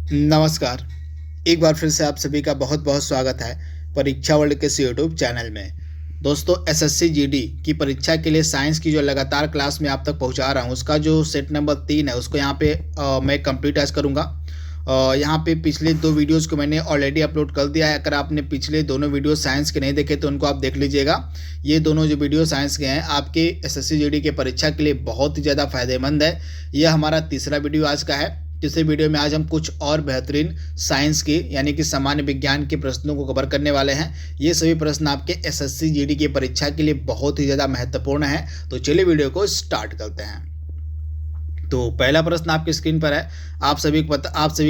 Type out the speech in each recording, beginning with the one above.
नमस्कार। एक बार फिर से आप सभी का बहुत बहुत स्वागत है परीक्षा वर्ल्ड के इस यूट्यूब चैनल में। दोस्तों, एसएससी जीडी की परीक्षा के लिए साइंस की जो लगातार क्लास में आप तक पहुंचा रहा हूं, उसका जो सेट नंबर 3 है उसको यहां पे मैं कंप्लीट आज करूंगा। यहाँ पे पिछले 2 वीडियोस को मैंने ऑलरेडी अपलोड कर दिया है। अगर आपने पिछले दोनों वीडियो साइंस के नहीं देखे तो उनको आप देख लीजिएगा। ये दोनों जो वीडियो साइंस के हैं आपके एसएससी जीडी के परीक्षा के लिए बहुत ही ज़्यादा फायदेमंद है। यह हमारा तीसरा वीडियो आज का है। तीसरे वीडियो में आज हम कुछ और बेहतरीन साइंस की यानी कि सामान्य विज्ञान के प्रश्नों को कवर करने वाले हैं। ये सभी प्रश्न आपके एसएससी जीडी की परीक्षा के लिए बहुत ही ज़्यादा महत्वपूर्ण है। तो चलिए वीडियो को स्टार्ट करते हैं। तो पहला प्रश्न आपकी स्क्रीन पर है। आप सभी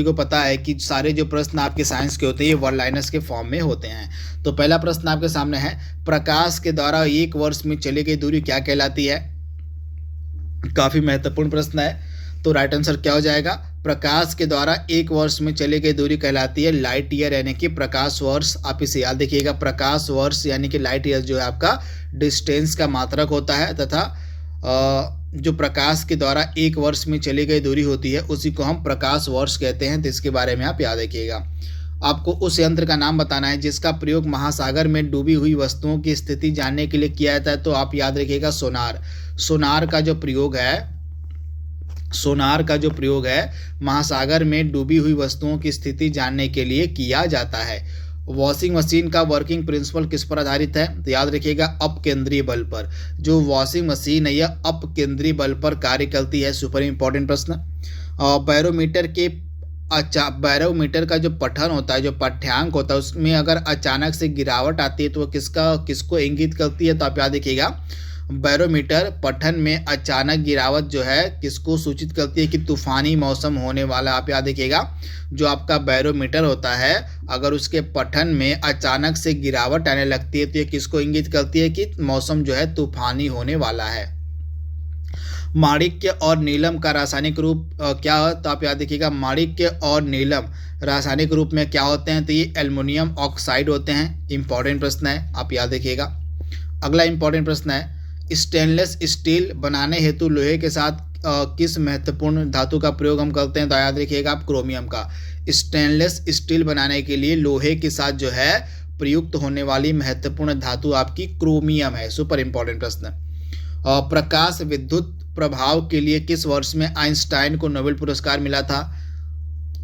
को पता है कि सारे जो प्रश्न आपके साइंस के होते हैं ये वन लाइनर्स के फॉर्म में होते हैं। तो पहला प्रश्न आपके सामने है, प्रकाश के द्वारा 1 वर्ष में चली गई दूरी क्या कहलाती है? काफ़ी महत्वपूर्ण प्रश्न है। तो राइट आंसर क्या हो जाएगा? प्रकाश के द्वारा 1 वर्ष में चली गई दूरी कहलाती है लाइट ईयर, यानी कि प्रकाश वर्ष। आप इसे याद रखिएगा, प्रकाश वर्ष यानी कि लाइट ईयर जो है आपका डिस्टेंस का मात्रक होता है, तथा जो प्रकाश के द्वारा 1 वर्ष में चली गई दूरी होती है उसी को हम प्रकाश वर्ष कहते हैं। तो इसके बारे में आप याद रखिएगा। आपको उस यंत्र का नाम बताना है जिसका प्रयोग महासागर में डूबी हुई वस्तुओं की स्थिति जानने के लिए किया जाता है। तो आप याद रखिएगा सोनार। सोनार का जो प्रयोग है महासागर में डूबी हुई वस्तुओं की स्थिति जानने के लिए किया जाता है। वॉशिंग मशीन का वर्किंग प्रिंसिपल किस पर आधारित है? तो याद रखिएगा अपकेंद्रीय बल पर। जो वॉशिंग मशीन है यह अपकेंद्रीय बल पर कार्य करती है। सुपर इंपॉर्टेंट प्रश्न। बैरोमीटर का जो पठन होता है, जो पाठ्यांक होता है, उसमें अगर अचानक से गिरावट आती है तो वह किसको इंगित करती है? तो आप याद रखिएगा बैरोमीटर पठन में अचानक गिरावट जो है किसको सूचित करती है? कि तूफानी मौसम होने वाला। आप याद रखिएगा जो आपका बैरोमीटर होता है अगर उसके पठन में अचानक से गिरावट आने लगती है तो ये किसको इंगित करती है? कि मौसम जो है तूफानी होने वाला है। माणिक्य और नीलम का रासायनिक रूप क्या है? तो आप याद रखिएगा माणिक्य और नीलम रासायनिक रूप में क्या होते हैं? तो ये एल्युमिनियम ऑक्साइड होते हैं। इंपॉर्टेंट प्रश्न है, आप याद रखिएगा। अगला इंपॉर्टेंट प्रश्न है, स्टेनलेस स्टील बनाने हेतु लोहे के साथ किस महत्वपूर्ण धातु का प्रयोग हम करते हैं? तो याद रखिएगा आप क्रोमियम का। स्टेनलेस स्टील बनाने के लिए लोहे के साथ जो है प्रयुक्त होने वाली महत्वपूर्ण धातु आपकी क्रोमियम है। सुपर इंपॉर्टेंट प्रश्न। प्रकाश विद्युत प्रभाव के लिए किस वर्ष में आइंस्टाइन को नोबेल पुरस्कार मिला था?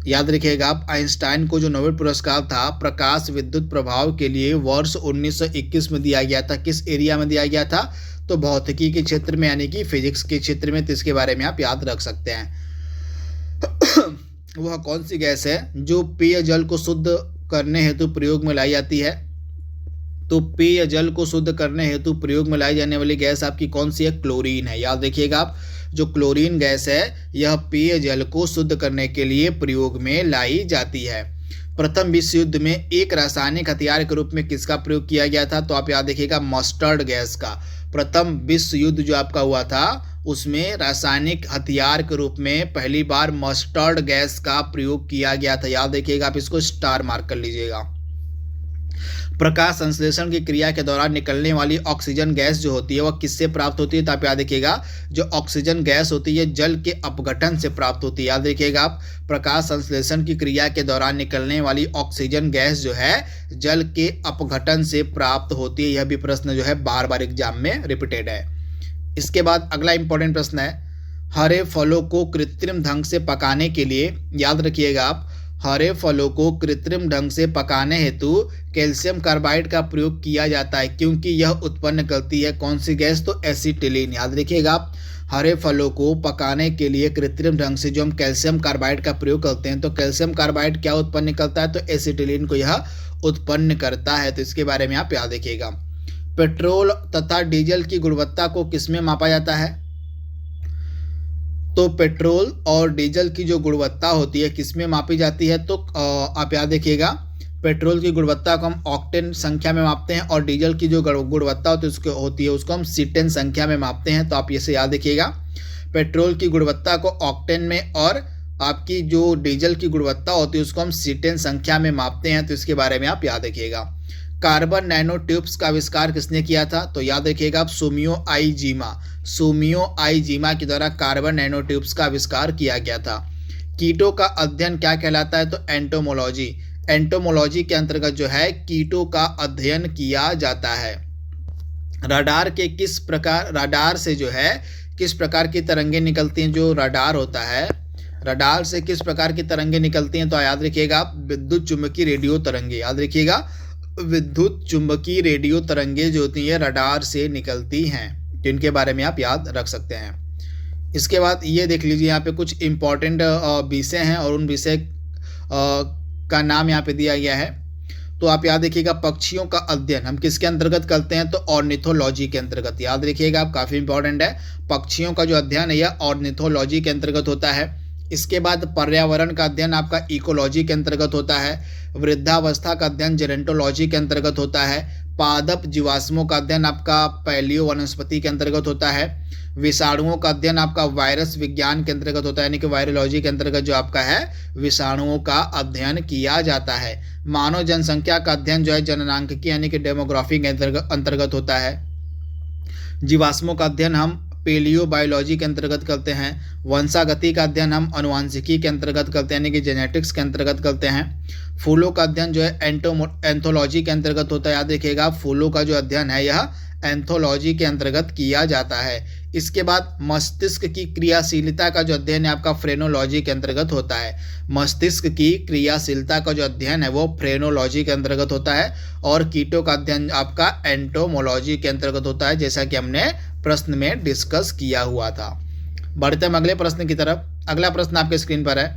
याद रखिएगा आप आइंस्टाइन को जो नोबेल पुरस्कार था प्रकाश विद्युत प्रभाव के लिए वर्ष 1921 में दिया गया था। किस एरिया में दिया गया था? तो भौतिकी के क्षेत्र में यानी कि फिजिक्स के क्षेत्र में। तो इसके बारे में आप याद रख सकते हैं। वह कौन सी गैस है जो पेय जल को शुद्ध करने हेतु प्रयोग में लाई जाती है? तो पेय जल को शुद्ध करने हेतु प्रयोग में लाई जाने वाली गैस आपकी कौन सी है? क्लोरीन है। याद रखिएगा आप जो क्लोरीन गैस है यह पेय जल को शुद्ध करने के लिए प्रयोग में लाई जाती है। प्रथम विश्व युद्ध में एक रासायनिक हथियार के रूप में किसका प्रयोग किया गया था? तो आप याद रखिएगा मस्टर्ड गैस का। प्रथम विश्व युद्ध जो आपका हुआ था उसमें रासायनिक हथियार के रूप में पहली बार मस्टर्ड गैस का प्रयोग किया गया था। याद रखिएगा आप इसको स्टार मार्क कर लीजिएगा। प्रकाश संश्लेषण की क्रिया के दौरान निकलने वाली ऑक्सीजन गैस जो होती है वह किससे प्राप्त होती है? तो आप याद रखिएगा जो ऑक्सीजन गैस होती है जल के अपघटन से प्राप्त होती है। याद रखिएगा आप प्रकाश संश्लेषण की क्रिया के दौरान निकलने वाली ऑक्सीजन गैस जो है जल के अपघटन से प्राप्त होती है। यह भी प्रश्न जो है बार बार एग्जाम में रिपीटेड है। इसके बाद अगला इंपॉर्टेंट प्रश्न है, हरे फलों को कृत्रिम ढंग से पकाने के लिए, याद रखिएगा आप हरे फलों को कृत्रिम ढंग से पकाने हेतु कैल्शियम कार्बाइड का प्रयोग किया जाता है क्योंकि यह उत्पन्न करती है कौन सी गैस? तो एसिटिलीन। याद रखिएगा आप हरे फलों को पकाने के लिए कृत्रिम ढंग से जो हम कैल्शियम कार्बाइड का प्रयोग करते हैं तो कैल्शियम कार्बाइड क्या उत्पन्न करता है? तो एसिटिलीन को यह उत्पन्न करता है। तो इसके बारे में आप याद रखिएगा। पेट्रोल तथा डीजल की गुणवत्ता को किसमें मापा जाता है? तो पेट्रोल और डीजल की जो गुणवत्ता होती है किसमें मापी जाती है? तो आप याद रखिएगा पेट्रोल की गुणवत्ता को हम ऑक्टेन संख्या में मापते हैं और डीजल की जो गुणवत्ता होती है उसको हम सीटेन संख्या में मापते हैं। तो आप इसे याद रखिएगा पेट्रोल की गुणवत्ता को ऑक्टेन में और आपकी जो डीजल की गुणवत्ता होती है उसको हम सीटेन संख्या में मापते हैं। तो इसके बारे में आप याद रखिएगा। कार्बन नैनो ट्यूब्स का आविष्कार किसने किया था? तो याद रखिएगा आप सुमियो आइजीमा के द्वारा कार्बन नैनो ट्यूब्स का आविष्कार किया गया था। कीटों का अध्ययन क्या कहलाता है? तो एंटोमोलॉजी। एंटोमोलॉजी के अंतर्गत जो है कीटों का अध्ययन किया जाता है। रडार से जो है किस प्रकार की तरंगें निकलती हैं? जो रडार होता है, रडार से किस प्रकार की तरंगें निकलती हैं? तो याद रखिएगा विद्युत चुंबकीय रेडियो तरंगे। याद रखिएगा विद्युत चुंबकीय रेडियो तरंगे जो होती हैं रडार से निकलती हैं, तो इनके बारे में आप याद रख सकते हैं। इसके बाद ये देख लीजिए यहाँ पे कुछ इंपॉर्टेंट विषय हैं और उन विषय का नाम यहाँ पे दिया गया है। तो आप याद रखिएगा पक्षियों का अध्ययन हम किसके अंतर्गत करते हैं? तो ऑर्निथोलॉजी के अंतर्गत। याद रखिएगा आप, काफ़ी इंपॉर्टेंट है। पक्षियों का जो अध्ययन है यह ऑर्निथोलॉजी के अंतर्गत होता है। इसके बाद पर्यावरण का अध्ययन आपका इकोलॉजी के अंतर्गत होता है। वृद्धावस्था का अध्ययन जेरेंटोलॉजी के अंतर्गत होता है। पादप जीवाश्मों का अध्ययन आपका पैलियो वनस्पति के अंतर्गत होता है। विषाणुओं का अध्ययन आपका वायरस विज्ञान के अंतर्गत होता है, यानी कि वायरोलॉजी के अंतर्गत जो आपका है विषाणुओं का अध्ययन किया जाता है। मानव जनसंख्या का अध्ययन जो है जननांकिकी यानी कि डेमोग्राफी के अंतर्गत होता है। जीवाश्मों का अध्ययन हम पेलियो बायोलॉजी के अंतर्गत करते हैं। वंशागति का अध्ययन हम अनुवांशिकी के अंतर्गत करते हैं, यानी कि जेनेटिक्स के अंतर्गत करते हैं। फूलों का अध्ययन जो है एंथोलॉजी के अंतर्गत होता है। याद रखिएगा फूलों का जो अध्ययन है यह एंथोलॉजी के अंतर्गत किया जाता है। इसके बाद मस्तिष्क की क्रियाशीलता का जो अध्ययन है आपका फ्रेनोलॉजी के अंतर्गत होता है। मस्तिष्क की क्रियाशीलता का जो अध्ययन है वो फ्रेनोलॉजी के अंतर्गत होता है। और कीटों का अध्ययन आपका एंटोमोलॉजी के अंतर्गत होता है, जैसा कि हमने प्रश्न में डिस्कस किया हुआ था। बढ़ते हम अगले प्रश्न की तरफ। अगला प्रश्न आपके स्क्रीन पर है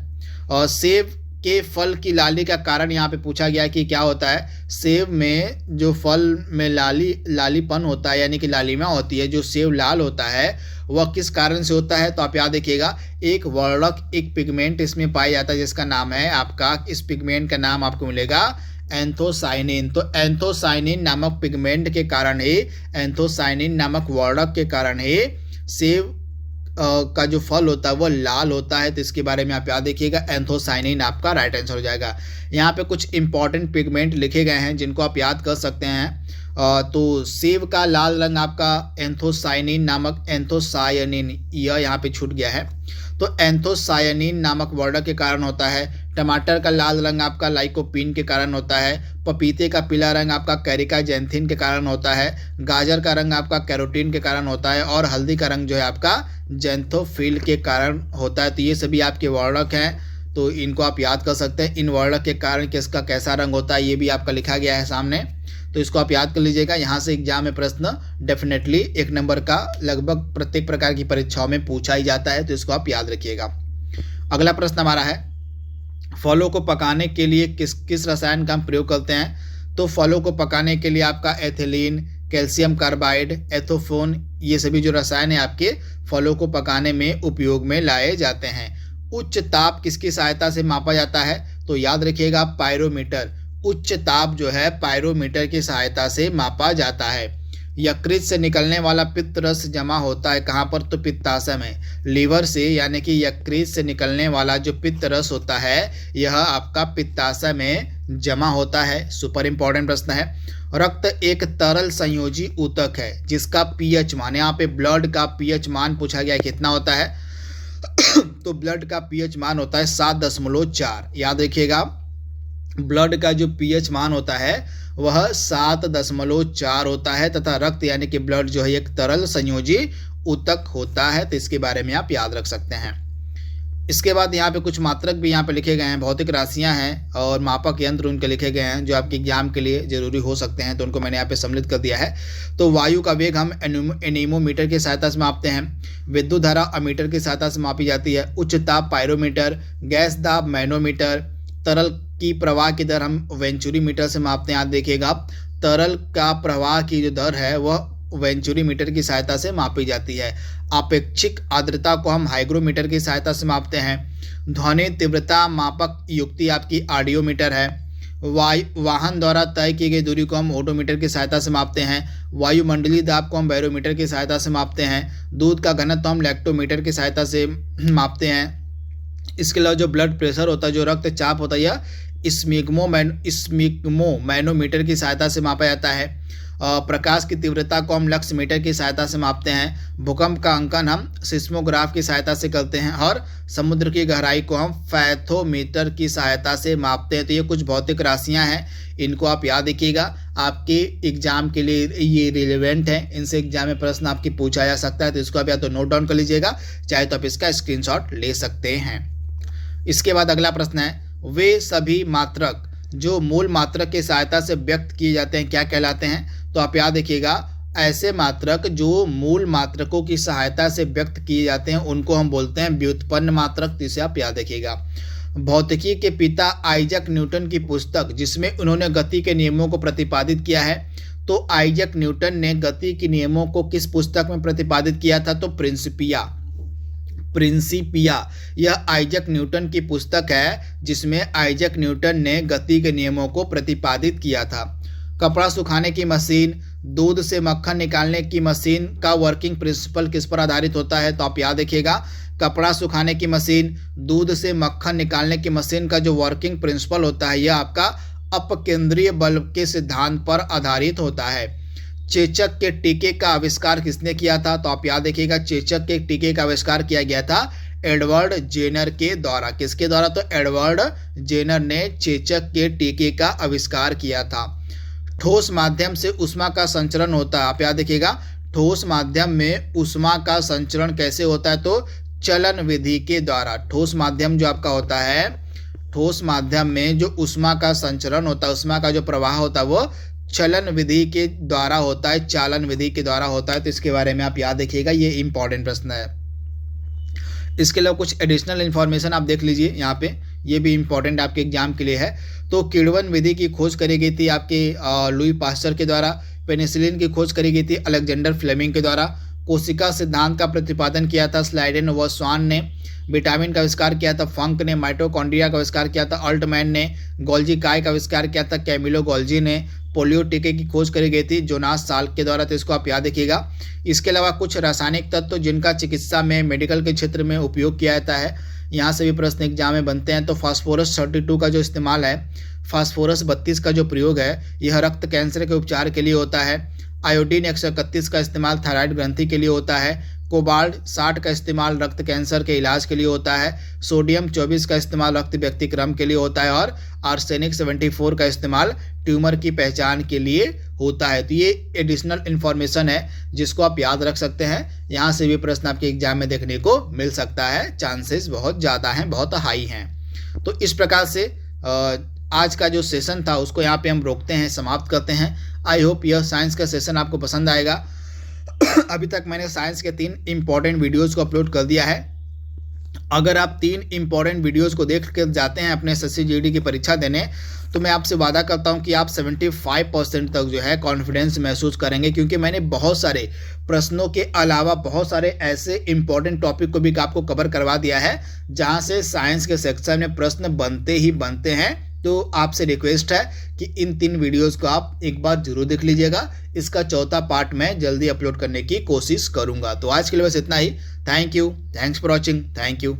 और सेब के फल की लाली का कारण यहाँ पे पूछा गया कि क्या होता है? सेब में जो फल में लालीपन होता है यानी कि लालिमा होती है, जो सेब लाल होता है वह किस कारण से होता है? तो आप याद रखिएगा एक वर्णक एक पिगमेंट इसमें पाया जाता है जिसका नाम है आपका, इस पिगमेंट का नाम आपको मिलेगा एंथोसाइनिन। तो एंथोसाइनिन नामक पिगमेंट के कारण ही, एंथोसाइनिन नामक वर्णक के कारण ही सेब का जो फल होता है वो लाल होता है। तो इसके बारे में आप याद रखिएगा एंथोसाइनिन आपका राइट आंसर हो जाएगा। यहाँ पे कुछ इंपॉर्टेंट पिगमेंट लिखे गए हैं जिनको आप याद कर सकते हैं। तो सेब का लाल रंग आपका एंथोसाइनिन नामक, एंथोसायनिन यह यहाँ पे छूट गया है, तो एंथोसायनिन नामक वर्णक के कारण होता है। टमाटर का लाल रंग आपका लाइकोपीन के कारण होता है। पपीते का पीला रंग आपका कैरिकाजेंथिन के कारण होता है। गाजर का रंग आपका कैरोटीन के कारण होता है। और हल्दी का रंग जो है आपका जेंथोफिल के कारण होता है। तो ये सभी आपके वर्णक हैं, तो इनको आप याद कर सकते हैं। इन वर्णक के कारण किसका कैसा रंग होता है ये भी आपका लिखा गया है सामने, तो इसको आप याद कर लीजिएगा। यहाँ से एग्जाम में प्रश्न डेफिनेटली 1 नंबर का लगभग प्रत्येक प्रकार की परीक्षाओं में पूछा ही जाता है, तो इसको आप याद रखिएगा। अगला प्रश्न हमारा है फलों को पकाने के लिए किस रसायन का हम प्रयोग करते हैं? तो फलों को पकाने के लिए आपका एथिलीन, कैल्शियम कार्बाइड, एथोफोन ये सभी जो रसायन है आपके फलों को पकाने में उपयोग में लाए जाते हैं। उच्च ताप किसकी सहायता से मापा जाता है? तो याद रखिएगा पायरोमीटर। उच्च ताप जो है पायरोमीटर की सहायता से मापा जाता है। यकृत से निकलने वाला पित्त रस जमा होता है कहाँ पर? तो पित्ताशय में। लीवर से यानी कि यकृत से निकलने वाला जो पित्त रस होता है यह आपका पित्ताशय में जमा होता है। सुपर इंपॉर्टेंट प्रश्न है। रक्त एक तरल संयोजी ऊतक है जिसका पीएच मान, यहाँ पे ब्लड का पीएच मान पूछा गया है कितना होता है? तो ब्लड का पीएच मान होता है 7.4। याद रखिएगा ब्लड का जो पीएच मान होता है वह 7.4 होता है तथा रक्त यानी कि ब्लड जो है एक तरल संयोजी ऊतक होता है, तो इसके बारे में आप याद रख सकते हैं। इसके बाद यहाँ पे कुछ मात्रक भी यहाँ पे लिखे गए हैं, भौतिक राशियाँ हैं और मापक यंत्र उनके लिखे गए हैं जो आपके एग्जाम के लिए जरूरी हो सकते हैं, तो उनको मैंने यहाँ पे सम्मिलित कर दिया है। तो वायु का वेग हम एनीमोमीटर की सहायता से मापते हैं। विद्युत धारा अमीटर की सहायता से मापी जाती है। उच्च ताप पायरोमीटर, गैस दाब मैनोमीटर, तरल की प्रवाह की दर हम वेंचुरी मीटर से मापते हैं। आप देखिएगा तरल का प्रवाह की जो दर है वह वेंचुरी मीटर की सहायता से मापी जाती है। आपेक्षिक आर्द्रता को हम हाइग्रोमीटर की सहायता से मापते हैं। ध्वनि तीव्रता मापक युक्ति आपकी ऑडियोमीटर है। वाहन द्वारा तय की गई दूरी को हम ओडोमीटर की सहायता से मापते हैं। वायुमंडलीय दाब को हम बैरोमीटर की सहायता से मापते हैं। दूध का घनत्व हम लैक्टोमीटर की सहायता से मापते हैं। इसके अलावा जो ब्लड प्रेशर होता है, जो रक्तचाप होता है, यह स्मिग्मो मैनोमीटर की सहायता से मापा जाता है। प्रकाश की तीव्रता को हम लक्स मीटर की सहायता से मापते हैं। भूकंप का अंकन हम सिस्मोग्राफ की सहायता से करते हैं और समुद्र की गहराई को हम फैथोमीटर की सहायता से मापते हैं। तो ये कुछ भौतिक राशियां हैं, इनको आप याद रखिएगा, आपके एग्जाम के लिए ये रिलेवेंट है, इनसे एग्जाम में प्रश्न आपकी पूछा जा सकता है। तो इसको आप या तो नोट डाउन कर लीजिएगा, चाहे तो आप इसका स्क्रीनशॉट ले सकते हैं। इसके बाद अगला प्रश्न है, वे सभी मात्रक जो मूल मात्रक की सहायता से व्यक्त किए जाते हैं क्या कहलाते हैं? तो आप याद रखिएगा, ऐसे मात्रक जो मूल मात्रकों की सहायता से व्यक्त किए जाते हैं उनको हम बोलते हैं व्युत्पन्न मात्रक। तो इसे आप याद रखिएगा। भौतिकी के पिता आइजैक न्यूटन की पुस्तक जिसमें उन्होंने गति के नियमों को प्रतिपादित किया है, तो आइजैक न्यूटन ने गति के नियमों को किस पुस्तक में प्रतिपादित किया था? तो प्रिंसिपिया यह आइजैक न्यूटन की पुस्तक है जिसमें आइजैक न्यूटन ने गति के नियमों को प्रतिपादित किया था। कपड़ा सुखाने की मशीन, दूध से मक्खन निकालने की मशीन का वर्किंग प्रिंसिपल किस पर आधारित होता है? तो आप याद रखिएगा, कपड़ा सुखाने की मशीन, दूध से मक्खन निकालने की मशीन का जो वर्किंग प्रिंसिपल होता है यह आपका अपकेंद्रीय बल के सिद्धांत पर आधारित होता है। चेचक के टीके का आविष्कार किसने किया था? तो आप याद रखिएगा, चेचक के टीके का आविष्कार किया गया था एडवर्ड जेनर के द्वारा। किसके द्वारा? तो एडवर्ड जेनर ने चेचक के टीके का आविष्कार किया था। ठोस माध्यम से ऊष्मा का संचरण होता है, आप याद रखिएगा, ठोस माध्यम में ऊष्मा का संचरण कैसे होता है? तो चलन विधि के द्वारा। ठोस माध्यम जो आपका होता है, ठोस माध्यम में जो ऊष्मा का संचरण होता है, ऊष्मा का जो प्रवाह होता है वो चलन विधि के द्वारा होता है, चालन विधि के द्वारा होता है। तो इसके बारे में आप याद रखिएगा, ये इंपॉर्टेंट प्रश्न है। इसके अलावा कुछ एडिशनल इन्फॉर्मेशन आप देख लीजिए यहाँ पे, ये भी इंपॉर्टेंट आपके एग्जाम के लिए है। तो किण्वन विधि की खोज करी गई थी आपके लुई पास्चर के द्वारा। पेनिसिलिन की खोज करी गई थी अलेक्जेंडर फ्लेमिंग के द्वारा। कोशिका सिद्धांत का प्रतिपादन किया था स्लाइडेन व स्वान ने। विटामिन का आविष्कार किया था फंक ने। माइटोकॉन्ड्रिया का आविष्कार किया था अल्टमैन ने। गोल्जी काय का आविष्कार किया था कैमिलो गोल्जी ने। पोलियो टीके की खोज करी गई थी जोनास साल्क के द्वारा। तो इसको आप याद रखिएगा। इसके अलावा कुछ रासायनिक तत्व जिनका चिकित्सा में, मेडिकल के क्षेत्र में उपयोग किया जाता है, यहाँ से भी प्रश्न एग्जाम में बनते हैं। तो फास्फोरस 32 का जो इस्तेमाल है, फास्फोरस 32 का जो प्रयोग है, यह रक्त कैंसर के उपचार के लिए होता है। आयोडीन 131 का इस्तेमाल थायराइड ग्रंथि के लिए होता है। कोबाल्ट 60 का इस्तेमाल रक्त कैंसर के इलाज के लिए होता है। सोडियम 24 का इस्तेमाल रक्त व्यक्तिक्रम के लिए होता है और आर्सेनिक 74 का इस्तेमाल ट्यूमर की पहचान के लिए होता है। तो ये एडिशनल इन्फॉर्मेशन है जिसको आप याद रख सकते हैं। यहाँ से भी प्रश्न आपके एग्जाम में देखने को मिल सकता है, चांसेस बहुत ज़्यादा हैं, बहुत हाई हैं। तो इस प्रकार से आज का जो सेशन था उसको यहाँ पे हम रोकते हैं, समाप्त करते हैं। आई होप यह साइंस का सेशन आपको पसंद आएगा। अभी तक मैंने साइंस के 3 इंपॉर्टेंट वीडियोस को अपलोड कर दिया है। अगर आप 3 इंपॉर्टेंट वीडियोस को देख कर जाते हैं अपने एसएससी जीडी की परीक्षा देने, तो मैं आपसे वादा करता हूं कि आप 75% तक जो है कॉन्फिडेंस महसूस करेंगे, क्योंकि मैंने बहुत सारे प्रश्नों के अलावा बहुत सारे ऐसे इंपॉर्टेंट टॉपिक को भी आपको कवर करवा दिया है जहां से साइंस के सेक्शन में प्रश्न बनते ही बनते हैं। तो आपसे रिक्वेस्ट है कि इन 3 वीडियोस को आप एक बार जरूर देख लीजिएगा। इसका चौथा पार्ट मैं जल्दी अपलोड करने की कोशिश करूंगा। तो आज के लिए बस इतना ही। Thank you, thanks for watching, thank you.